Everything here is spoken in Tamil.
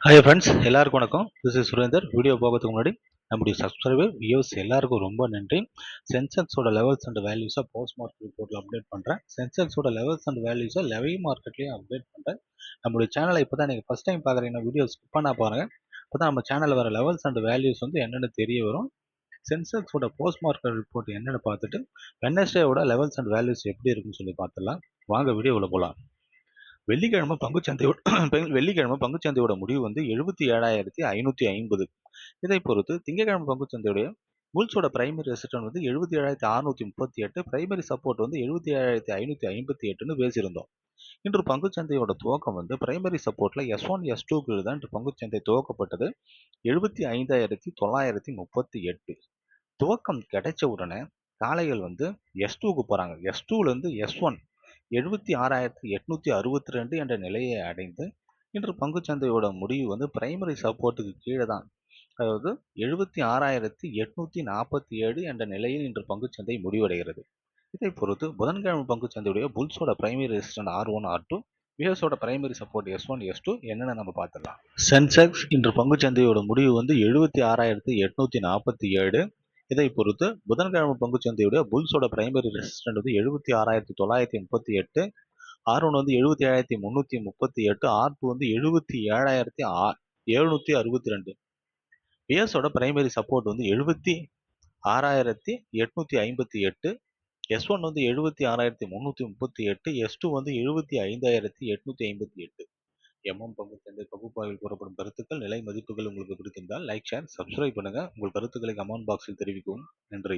ஹாய் ஃப்ரெண்ட்ஸ், எல்லாருக்கும் வணக்கம். This is Surender. வீடியோ பார்க்கறதுக்கு முன்னாடி நம்முடைய சப்ஸ்கிரைபர் வியூஸ் எல்லாருக்கும் ரொம்ப நன்றி. சென்செக்ஸோட லெவல்ஸ் அண்ட் வேல்யூஸை போஸ்ட் மார்க்கெட் ரிப்போர்ட்டில் அப்டேட் பண்ணுறேன். சென்செக்ஸோட லெவல்ஸ் அண்ட் வேல்யூஸை லைவ் மார்க்கெட்லேயும் அப்டேட் பண்ணுறேன். நம்மளுடைய சேனலை இப்போ தான் நீங்கள் ஃபஸ்ட் டைம் பார்க்குறீங்கன்னா வீடியோ ஸ்கிப் பண்ண பாருங்கள். அப்போ தான் நம்ம சேனலில் வர லெவல்ஸ் அண்ட் வேல்யூஸ் வந்து என்னென்னு தெரிய வரும். சென்செக்ஸோட போஸ்ட் மார்க்கெட் ரிப்போர்ட் என்னென்னு பார்த்துட்டு வெட்னஸ்டேவோட லெவல்ஸ் அண்ட் வேல்யூஸ் எப்படி இருக்குன்னு சொல்லி பார்த்துடலாம். வாங்க வீடியோவில் போகலாம். வெள்ளிக்கிழமை பங்குச்சந்தையோட முடிவு வந்து 77,550. இதை பொறுத்து திங்கட்கிழமை பங்குச்சந்தையுடைய புல்ஸோட பிரைமரி ரெசிஸ்டன்ஸ் வந்து 77,638, பிரைமரி சப்போர்ட் வந்து 77,558ன்னு பேசியிருந்தோம். இன்று பங்குச்சந்தையோட துவக்கம் வந்து பிரைமரி சப்போர்ட்ல S1 S2 தான் இன்று பங்குச்சந்தை துவக்கப்பட்டது. 75,938 துவக்கம் கிடைச்ச உடனே காளைகள் வந்து S2க்கு போறாங்க. S2ல இருந்து S1 76,862 என்ற நிலையை அடைந்து இன்று பங்குச்சந்தையோட முடிவு வந்து பிரைமரி சப்போர்ட்டுக்கு கீழே தான், அதாவது 76,847 என்ற நிலையில் இன்று பங்குச்சந்தை முடிவடைகிறது. இதை பொறுத்து புதன்கிழமை பங்குச்சந்தையுடைய புல்ஸோட பிரைமரி ரெசிஸ்டன்ட் R1 R2, விஎஸோட பிரைமரி சப்போர்ட் S1 S2 என்னன்னு நம்ம பார்த்துடலாம். சென்செக்ஸ் இன்று பங்குச்சந்தையோட முடிவு வந்து 76,847. இதை பொறுத்து புதன்கிழமை பங்குச்சந்தையுடைய புல்ஸோட பிரைமரி ரெசிஸ்டன்ட் வந்து 76,938, R1 வந்து 77,338, R2 வந்து 77,762. விஎஸோட பிரைமரி சப்போர்ட் வந்து 76,858, S1 வந்து 76,338, S2 வந்து 75,858. பங்குச்சந்தை பகுப்பாய்வில் கூறப்படும் கருத்துக்கள் நிலை மதிப்புகள் உங்களுக்கு பிடித்திருந்தால் லைக், ஷேர், சப்ஸ்கிரைப் பண்ணுங்க. உங்கள் கருத்துக்களை கமெண்ட் பாக்ஸில் தெரிவிக்கவும். நன்றி.